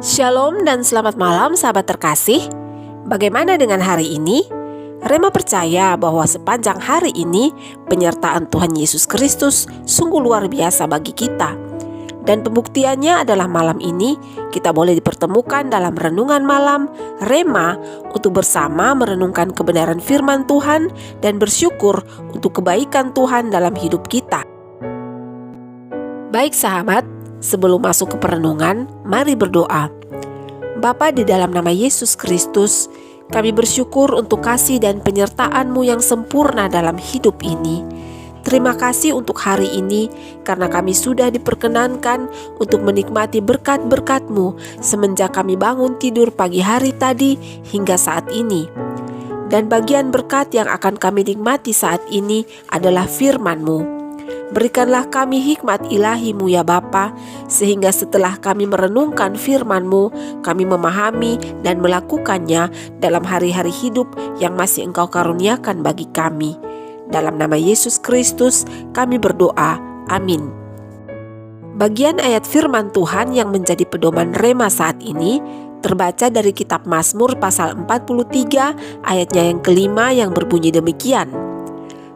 Shalom dan selamat malam sahabat terkasih. Bagaimana dengan hari ini? Rema percaya bahwa sepanjang hari ini penyertaan Tuhan Yesus Kristus sungguh luar biasa bagi kita. Dan pembuktiannya adalah malam ini kita boleh dipertemukan dalam renungan malam Rema untuk bersama merenungkan kebenaran firman Tuhan dan bersyukur untuk kebaikan Tuhan dalam hidup kita. Baik sahabat, sebelum masuk ke perenungan, mari berdoa. Bapa, di dalam nama Yesus Kristus, kami bersyukur untuk kasih dan penyertaan-Mu yang sempurna dalam hidup ini. Terima kasih untuk hari ini, karena kami sudah diperkenankan untuk menikmati berkat-berkat-Mu semenjak kami bangun tidur pagi hari tadi hingga saat ini. Dan bagian berkat yang akan kami nikmati saat ini adalah firman-Mu. Berikanlah kami hikmat ilahi-Mu ya Bapa, sehingga setelah kami merenungkan firman-Mu, kami memahami dan melakukannya dalam hari-hari hidup yang masih Engkau karuniakan bagi kami. Dalam nama Yesus Kristus kami berdoa, amin. Bagian ayat firman Tuhan yang menjadi pedoman Rema saat ini terbaca dari kitab Mazmur pasal 43 ayatnya yang kelima yang berbunyi demikian.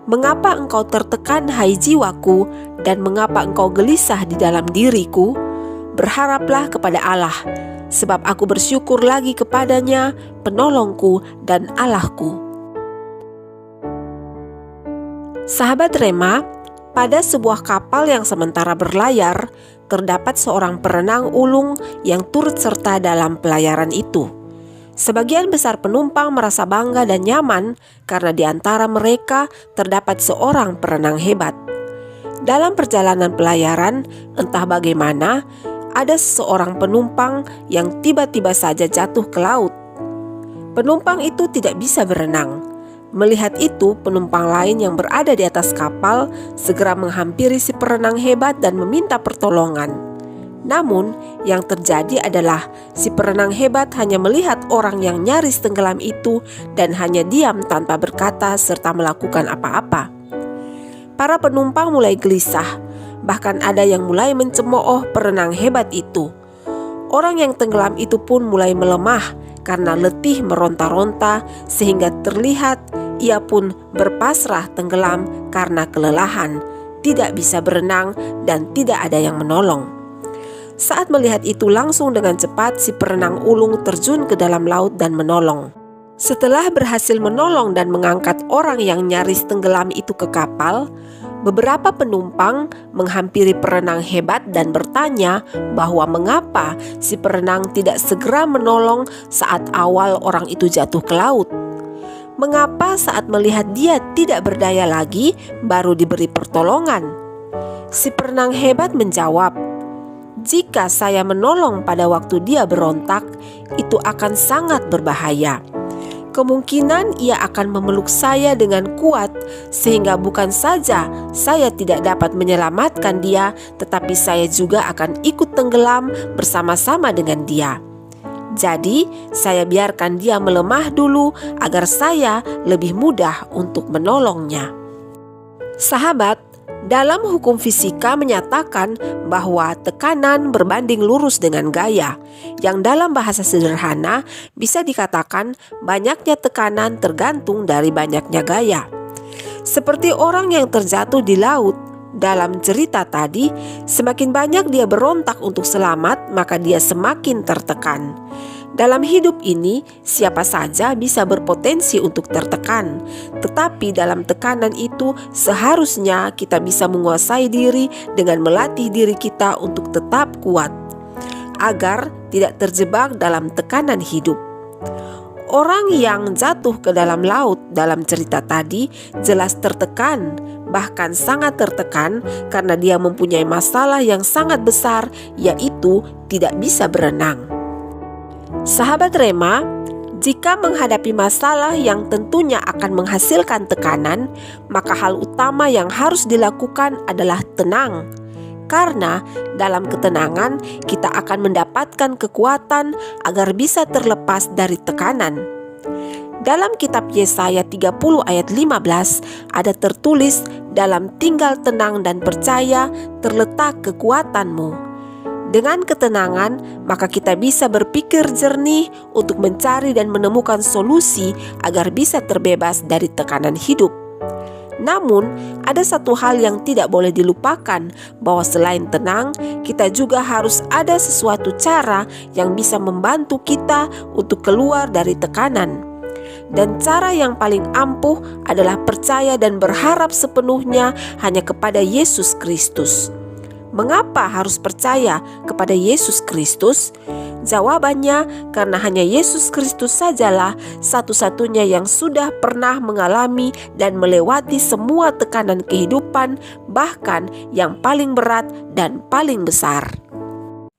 Mengapa engkau tertekan hai jiwaku, dan mengapa engkau gelisah di dalam diriku? Berharaplah kepada Allah, sebab aku bersyukur lagi kepadanya, penolongku dan Allahku. Sahabat Rema, pada sebuah kapal yang sementara berlayar, terdapat seorang perenang ulung yang turut serta dalam pelayaran itu. Sebagian besar penumpang merasa bangga dan nyaman karena di antara mereka terdapat seorang perenang hebat. Dalam perjalanan pelayaran, entah bagaimana, ada seorang penumpang yang tiba-tiba saja jatuh ke laut. Penumpang itu tidak bisa berenang. Melihat itu, penumpang lain yang berada di atas kapal segera menghampiri si perenang hebat dan meminta pertolongan. Namun, yang terjadi adalah si perenang hebat hanya melihat orang yang nyaris tenggelam itu dan hanya diam tanpa berkata serta melakukan apa-apa. Para penumpang mulai gelisah, bahkan ada yang mulai mencemooh perenang hebat itu. Orang yang tenggelam itu pun mulai melemah karena letih meronta-ronta sehingga terlihat ia pun berpasrah tenggelam karena kelelahan, tidak bisa berenang dan tidak ada yang menolong. Saat melihat itu langsung dengan cepat si perenang ulung terjun ke dalam laut dan menolong. Setelah berhasil menolong dan mengangkat orang yang nyaris tenggelam itu ke kapal, beberapa penumpang menghampiri perenang hebat dan bertanya bahwa mengapa si perenang tidak segera menolong saat awal orang itu jatuh ke laut. Mengapa saat melihat dia tidak berdaya lagi baru diberi pertolongan? Si perenang hebat menjawab, "Jika saya menolong pada waktu dia berontak, itu akan sangat berbahaya. Kemungkinan ia akan memeluk saya dengan kuat, sehingga bukan saja saya tidak dapat menyelamatkan dia, tetapi saya juga akan ikut tenggelam bersama-sama dengan dia. Jadi, saya biarkan dia melemah dulu agar saya lebih mudah untuk menolongnya." Sahabat, dalam hukum fisika menyatakan bahwa tekanan berbanding lurus dengan gaya, yang dalam bahasa sederhana bisa dikatakan banyaknya tekanan tergantung dari banyaknya gaya. Seperti orang yang terjatuh di laut, dalam cerita tadi, semakin banyak dia berontak untuk selamat, maka dia semakin tertekan. Dalam hidup ini, siapa saja bisa berpotensi untuk tertekan. Tetapi dalam tekanan itu, seharusnya kita bisa menguasai diri dengan melatih diri kita untuk tetap kuat, agar tidak terjebak dalam tekanan hidup. Orang yang jatuh ke dalam laut dalam cerita tadi jelas tertekan, bahkan sangat tertekan karena dia mempunyai masalah yang sangat besar, yaitu tidak bisa berenang. Sahabat Rema, jika menghadapi masalah yang tentunya akan menghasilkan tekanan, maka hal utama yang harus dilakukan adalah tenang. Karena dalam ketenangan kita akan mendapatkan kekuatan agar bisa terlepas dari tekanan. Dalam kitab Yesaya 30 ayat 15 ada tertulis, "Dalam tinggal tenang dan percaya terletak kekuatanmu." Dengan ketenangan, maka kita bisa berpikir jernih untuk mencari dan menemukan solusi agar bisa terbebas dari tekanan hidup. Namun, ada satu hal yang tidak boleh dilupakan, bahwa selain tenang, kita juga harus ada sesuatu cara yang bisa membantu kita untuk keluar dari tekanan. Dan cara yang paling ampuh adalah percaya dan berharap sepenuhnya hanya kepada Yesus Kristus. Mengapa harus percaya kepada Yesus Kristus? Jawabannya, karena hanya Yesus Kristus sajalah satu-satunya yang sudah pernah mengalami dan melewati semua tekanan kehidupan, bahkan yang paling berat dan paling besar.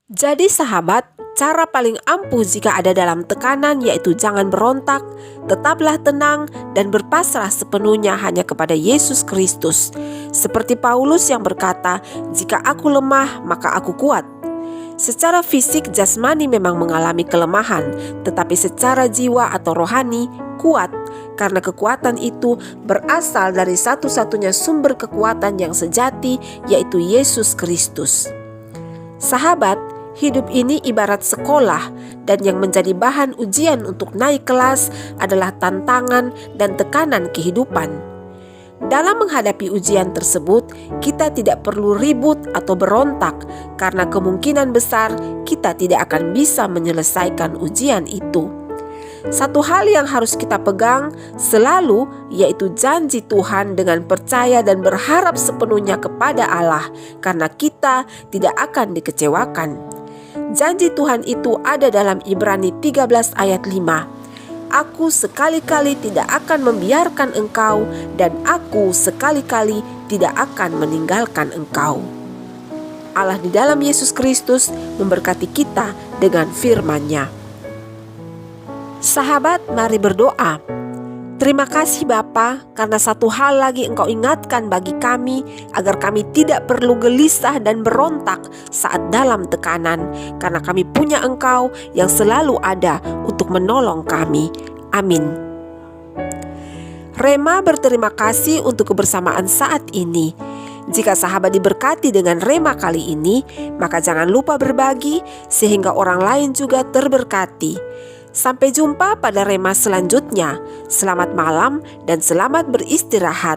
Jadi sahabat, cara paling ampuh jika ada dalam tekanan yaitu jangan berontak, tetaplah tenang dan berpasrah sepenuhnya hanya kepada Yesus Kristus. Seperti Paulus yang berkata, "Jika aku lemah, maka aku kuat." Secara fisik jasmani memang mengalami kelemahan, tetapi secara jiwa atau rohani kuat, karena kekuatan itu berasal dari satu-satunya sumber kekuatan yang sejati, yaitu Yesus Kristus. Sahabat, hidup ini ibarat sekolah, dan yang menjadi bahan ujian untuk naik kelas adalah tantangan dan tekanan kehidupan. Dalam menghadapi ujian tersebut, kita tidak perlu ribut atau berontak, karena kemungkinan besar kita tidak akan bisa menyelesaikan ujian itu. Satu hal yang harus kita pegang selalu yaitu janji Tuhan dengan percaya dan berharap sepenuhnya kepada Allah, karena kita tidak akan dikecewakan. Janji Tuhan itu ada dalam Ibrani 13 ayat 5. Aku sekali-kali tidak akan membiarkan engkau, dan aku sekali-kali tidak akan meninggalkan engkau. Allah di dalam Yesus Kristus memberkati kita dengan firman-Nya. Sahabat, mari berdoa. Terima kasih Bapa, karena satu hal lagi Engkau ingatkan bagi kami, agar kami tidak perlu gelisah dan berontak saat dalam tekanan, karena kami punya Engkau yang selalu ada untuk menolong kami. Amin. Rema berterima kasih untuk kebersamaan saat ini. Jika sahabat diberkati dengan Rema kali ini, maka jangan lupa berbagi sehingga orang lain juga terberkati. Sampai jumpa pada Rema selanjutnya. Selamat malam dan selamat beristirahat.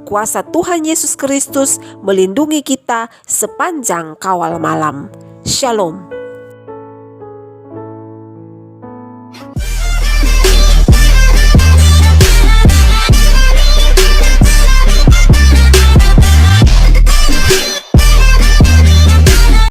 Kuasa Tuhan Yesus Kristus melindungi kita sepanjang kawal malam. Shalom.